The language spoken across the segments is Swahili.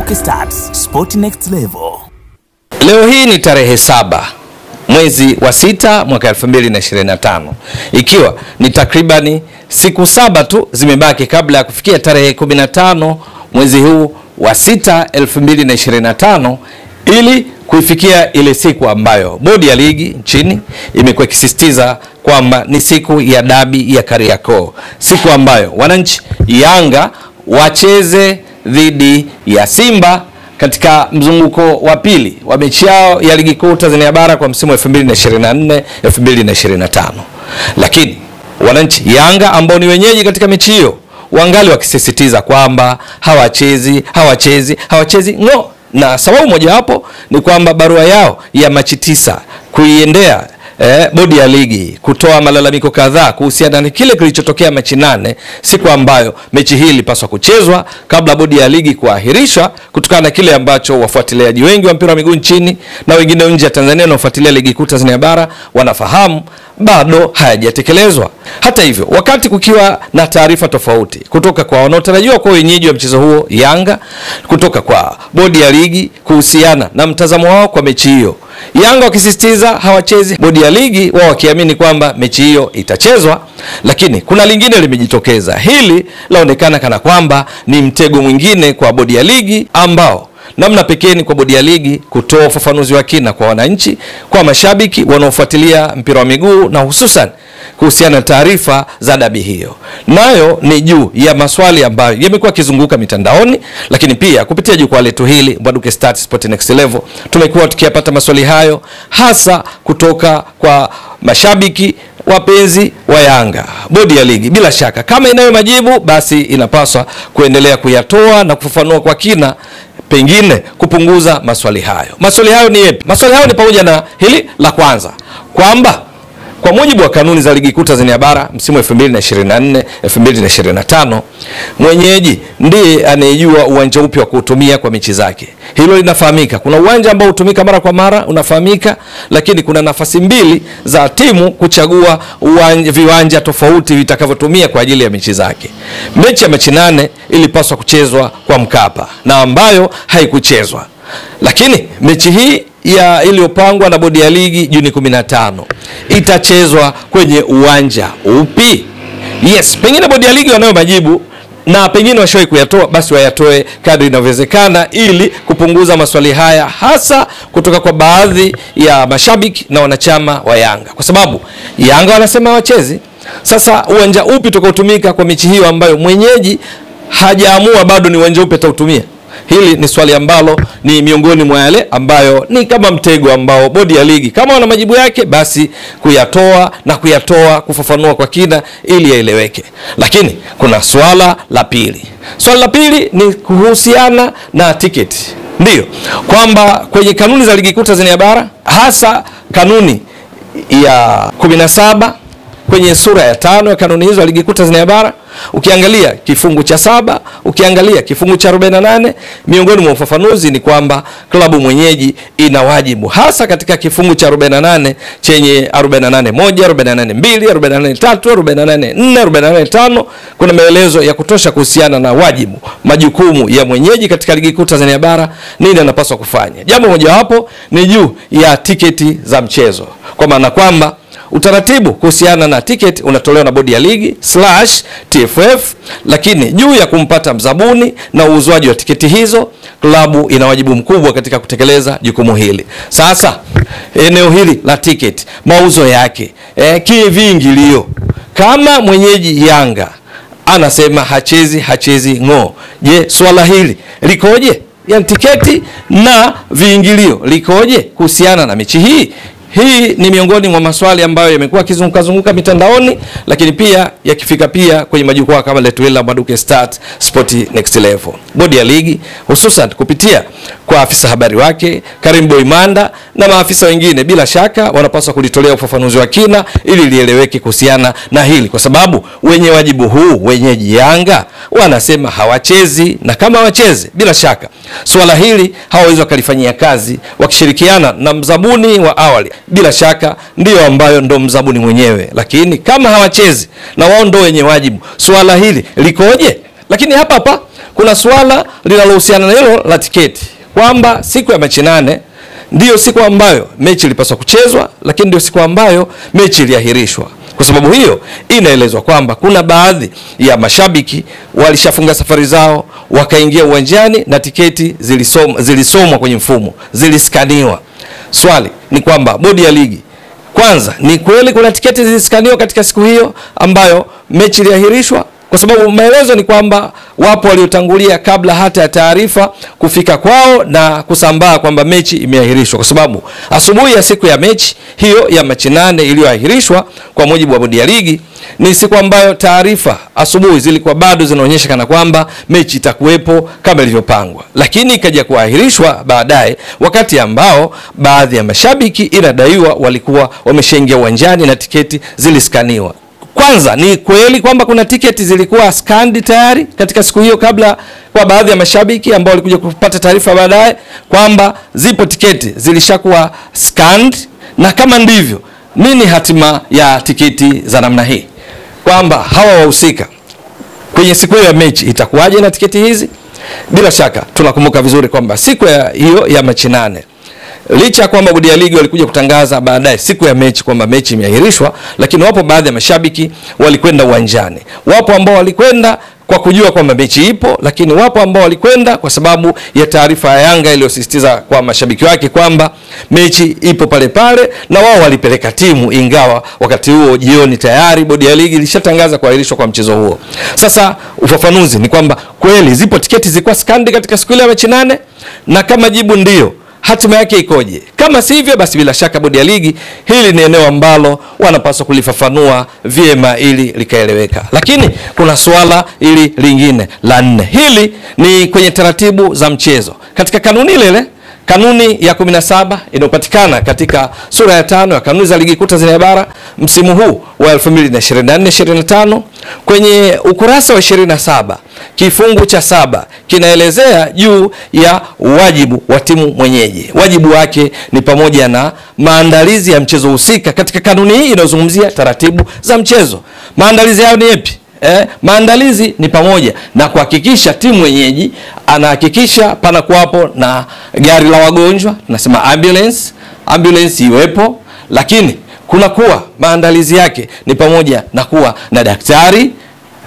Mbwaduke Stats, Sport Next Level. Leo hii ni tarehe 7 mwezi wa 6 mwaka 2025. Ikiwa ni takribani siku 7 tu zimebaki kabla ya kufikia tarehe 15 mwezi huu wa 6 2025 ili kuifikia ile siku ambayo bodi ya ligi nchini imekuwa ikisisitiza kwamba ni siku ya dabi ya Kariakoo, siku ambayo wananchi Yanga wacheze dhidi ya Simba katika mzunguko wa pili wa mechi yao ya ligi kuu Tanzania bara kwa msimu wa 2024-2025. Lakini wananchi Yanga ambao ni wenyeji katika mechi hiyo wangali wakisisitiza kwamba hawachezi ngo. Na sababu moja hapo ni kwamba barua yao ya Machi 9 kuiendea bodi ya ligi kutoa malalamiko kadhaa kuhusiana na kile kilichotokea Machi 8, siku ambayo mechi hii ilipaswa kuchezwa kabla bodi ya ligi kuahirishwa kutokana na kile ambacho wafuatiliaji wengi wa mpira wa miguu nchini na wengine nje ya Tanzania wanaofuatilia ligi kuu Tanzania bara wanafahamu bado hayajatekelezwa. Hata hivyo, wakati kukiwa na taarifa tofauti kutoka kwa wanaotarajiwa kwa wenyeji wa mchezo huo Yanga, kutoka kwa bodi ya ligi kuhusiana na mtazamo wao kwa mechi hiyo, Yanga wakisisitiza hawachezi, bodi ya ligi wao wakiamini kwamba mechi hiyo itachezwa. Lakini kuna lingine limejitokeza. Hili laonekana kana kwamba ni mtego mwingine kwa bodi ya ligi, ambao namna pekee ni kwa bodi ya ligi kutoa ufafanuzi wa kina kwa wananchi, kwa mashabiki wanaofuatilia mpira wa miguu, na hususan kuhusiana na taarifa za dabi hiyo. Nayo ni juu ya maswali ambayo yamekuwa kizunguka mitandaoni, lakini pia kupitia jukwaa letu hili Mbwaduke Stats Sport Next Level tumekuwa tukiyapata maswali hayo hasa kutoka kwa mashabiki wapenzi wa Yanga. Bodi ya ligi bila shaka kama inayo majibu, basi inapaswa kuendelea kuyatoa na kufafanua kwa kina, pengine kupunguza maswali hayo. Maswali hayo ni yapi? Maswali hayo ni pamoja na hili la kwanza, kwamba kwa mujibu wa kanuni za ligi kuu Tanzania bara msimu 2024-2025, mwenyeji ndiye anayejua uwanja upi wa kutumia kwa mechi zake. Hilo linafahamika. Kuna uwanja ambao hutumika mara kwa mara unafahamika, lakini kuna nafasi mbili za timu kuchagua viwanja tofauti vitakavyotumia kwa ajili ya mechi zake. Mechi ya Machi 8 ilipaswa kuchezwa kwa Mkapa na ambayo haikuchezwa. Lakini mechi hii ya iliyopangwa na bodi ya ligi Juni 15 itachezwa kwenye uwanja upi? Yes, pengine bodi ya ligi wanayo majibu na pengine washawahi kuyatoa, basi wayatoe kadri inavyowezekana ili kupunguza maswali haya, hasa kutoka kwa baadhi ya mashabiki na wanachama wa Yanga, kwa sababu Yanga wanasema hawachezi. Sasa uwanja upi utakaotumika kwa mechi hiyo ambayo mwenyeji hajaamua bado ni uwanja upi atautumia? Hili ni swali ambalo ni miongoni mwa yale ambayo ni kama mtego ambao bodi ya ligi kama wana majibu yake, basi kuyatoa kufafanua kwa kina ili yaeleweke. Lakini kuna swala la pili. Swala la pili ni kuhusiana na tiketi. Ndio kwamba kwenye kanuni za ligi kuu Tanzania bara, hasa kanuni ya 17 kwenye sura ya 5 ya kanuni hizo ligi kuu Tanzania bara, ukiangalia kifungu cha 7, ukiangalia kifungu cha 48, miongoni mwa ufafanuzi ni kwamba klabu mwenyeji ina wajibu, hasa katika kifungu cha 48 chenye 48(1), 48(2), 48(3), 48(4), 48(5), kuna maelezo ya kutosha kuhusiana na wajibu, majukumu ya mwenyeji katika ligi kuu Tanzania bara, nini anapaswa kufanya. Jambo moja hapo ni juu ya tiketi za mchezo, kwa maana kwamba utaratibu kuhusiana na tiketi unatolewa na bodi ya ligi /TFF, lakini juu ya kumpata mzabuni na uuzwaji wa tiketi hizo, klabu ina wajibu mkubwa katika kutekeleza jukumu hili. Sasa eneo hili la tiketi, mauzo yake, kiingilio, kama mwenyeji Yanga anasema hachezi ngo, je, swala hili likoje? Ya tiketi na viingilio likoje kuhusiana na mechi hii? Hii ni miongoni mwa maswali ambayo yamekuwa kizunguka mitandaoni, lakini pia yakifika pia kwenye majukwaa kama letu la Mbwaduke Stats Sport Next Level. Bodi ya ligi hususan kupitia kwa afisa habari wake Karim Boimanda na maafisa wengine, bila shaka wanapaswa kulitolea ufafanuzi wa kina ili lieleweke kuhusiana na hili, kwa sababu wenye wajibu huu, wenyeji Yanga, wanasema hawachezi, na kama hawachezi, bila shaka swala hili hawawezi kulifanyia kazi wakishirikiana na mzabuni wa awali, bila shaka ndio ambayo ndo mzabuni mwenyewe. Lakini kama hawachezi na wao ndo wenye wajibu, swala hili likoje? Lakini hapa kuna swala linalohusiana na hilo la tiketi kwamba siku ya Machi 8 ndio siku ambayo mechi ilipaswa kuchezwa, lakini ndio siku ambayo mechi iliahirishwa. Kwa sababu hiyo inaelezwa kwamba kuna baadhi ya mashabiki walishafunga safari zao wakaingia uwanjani na tiketi zilisomwa kwenye mfumo, ziliskaniwa. Swali ni kwamba bodi ya ligi, kwanza, ni kweli kuna tiketi ziliskaniwa katika siku hiyo ambayo mechi iliahirishwa? Kwa sababu maelezo ni kwamba wapo waliotangulia kabla hata ya taarifa kufika kwao na kusambaa kwamba mechi imeahirishwa, kwa sababu asubuhi ya siku ya mechi hiyo ya Machi 8 iliyoahirishwa kwa mujibu wa bodi ya ligi ni siku ambayo taarifa asubuhi zilikuwa bado zinaonyesha kana kwamba mechi itakuwepo kama ilivyopangwa, lakini ikaja kuahirishwa baadaye, wakati ambao baadhi ya mashabiki inadaiwa walikuwa wameshaingia uwanjani na tiketi ziliskaniwa. Kwanza, ni kweli kwamba kuna tiketi zilikuwa scanned tayari katika siku hiyo kabla, kwa baadhi ya mashabiki ambao walikuja kupata taarifa baadaye kwamba zipo tiketi zilishakuwa scanned? Na kama ndivyo, nini hatima ya tiketi za namna hii? Kwamba hawa wahusika kwenye siku hiyo ya mechi itakuwaje na tiketi hizi? Bila shaka tunakumbuka vizuri kwamba siku hiyo ya Machi 8, licha kwamba bodi ya ligi walikuja kutangaza baadaye siku ya mechi kwamba mechi imeahirishwa, lakini wapo baadhi ya mashabiki walikwenda uwanjani. Wapo ambao walikwenda kwa kujua kwamba mechi ipo, lakini wapo ambao walikwenda kwa sababu ya taarifa ya Yanga iliyosisitiza kwa mashabiki wake kwamba mechi ipo pale pale, na wao walipeleka timu, ingawa wakati huo jioni tayari bodi ya ligi ilishatangaza kuahirishwa kwa mchezo huo. Sasa ufafanuzi ni kwamba kweli zipo tiketi zilikuwa scanned katika siku ile ya Machi 8, na kama jibu ndio, hatima yake ikoje? Kama si hivyo, basi bila shaka bodi ya ligi hili ni eneo ambalo wanapaswa kulifafanua vyema ili likaeleweka. Lakini kuna swala ili lingine la 4. Hili ni kwenye taratibu za mchezo. Katika kanuni ile, kanuni ya 17 inayopatikana katika sura ya 5 ya kanuni za ligi kuu Tanzania bara msimu huu wa 2024-2025, kwenye ukurasa wa 27 kifungu cha 7 kinaelezea juu ya wajibu wa timu mwenyeji. Wajibu wake ni pamoja na maandalizi ya mchezo husika. Katika kanuni hii inazungumzia taratibu za mchezo. Maandalizi yao ni yapi? Maandalizi ni pamoja na kuhakikisha timu mwenyeji anahakikisha pana kuwapo na gari la wagonjwa, tunasema ambulance iwepo, lakini kuna kuwa maandalizi yake ni pamoja na kuwa na daktari,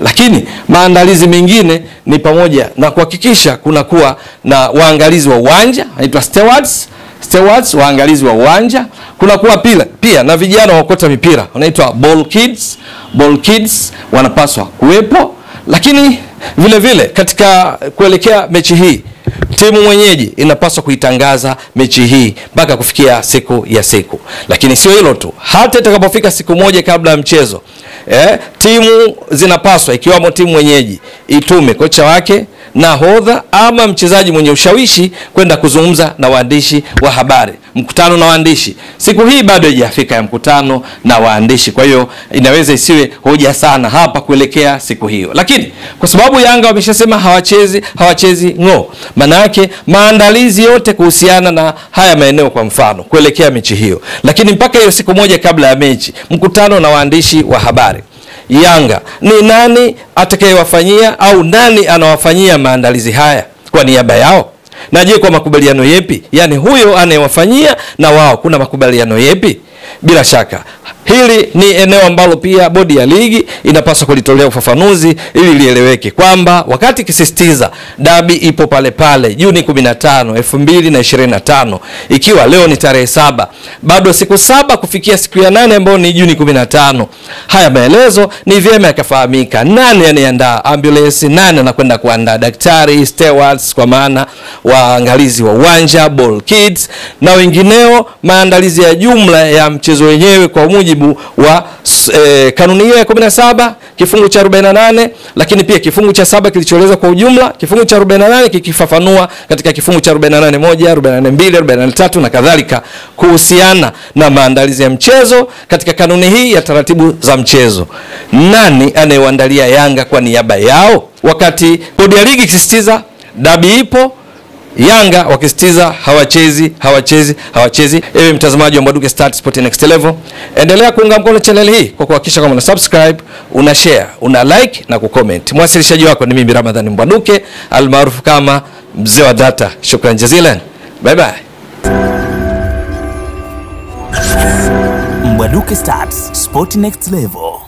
lakini maandalizi mengine ni pamoja na kuhakikisha kuna kuwa na waangalizi wa uwanja, inaitwa stewards, waangalizi wa uwanja. Kuna kuwa pia na vijana wakota mipira, wanaitwa ball kids wanapaswa kuwepo. Lakini vile vile katika kuelekea mechi hii, timu mwenyeji inapaswa kuitangaza mechi hii mpaka kufikia siku. Lakini sio hilo tu, hata itakapofika siku moja kabla ya mchezo, timu zinapaswa, ikiwamo timu mwenyeji, itume kocha wake, nahodha ama mchezaji mwenye ushawishi kwenda kuzungumza na waandishi wa habari. Mkutano na waandishi, siku hii bado haijafika ya mkutano na waandishi, kwa hiyo inaweza isiwe hoja sana hapa kuelekea siku hiyo. Lakini kwa sababu Yanga wameshasema hawachezi maana yake maandalizi yote kuhusiana na haya maeneo, kwa mfano kuelekea mechi hiyo, lakini mpaka hiyo siku moja kabla ya mechi, mkutano na waandishi wa habari, Yanga ni nani atakayewafanyia au nani anawafanyia maandalizi haya kwa niaba yao? Na je, kwa makubaliano yepi? Yani huyo anayewafanyia na wao kuna makubaliano yepi? Bila shaka hili ni eneo ambalo pia bodi ya ligi inapaswa kulitolea ufafanuzi ili lieleweke kwamba wakati kisisitiza dabi ipo pale pale Juni 15, 2025, ikiwa leo ni tarehe 7, bado siku 7 kufikia siku ya 8 ambayo ni Juni 15. Haya maelezo ni vyema yakafahamika. Nani anayeandaa ambulance, nani anakwenda kuandaa daktari, stewards kwa maana waangalizi wa uwanja, ball kids na wengineo, maandalizi ya jumla ya mchezo wenyewe kwa mujibu wa kanuni hiyo ya 17 kifungu cha 48, lakini pia kifungu cha 7 kilichoeleza kwa ujumla, kifungu cha 48 kikifafanua katika kifungu cha 48(1), 48(2), 48(3) na kadhalika kuhusiana na maandalizi ya mchezo. Katika kanuni hii ya taratibu za mchezo, nani anayewaandalia Yanga kwa niaba yao, wakati bodi ya ligi ikisisitiza dabi ipo, Yanga wakisitiza hawachezi. Ewe mtazamaji wa Mbwaduke Stats Sport Next Level, endelea kuunga mkono channel hii kwa kuhakikisha kama una subscribe, una share, una like na kucomment. Mwasilishaji wako ni mimi Ramadhani Mbwaduke almaarufu kama mzee wa data. Shukran jazilan. Bye bye. Mbwaduke Stats Sport Next Level.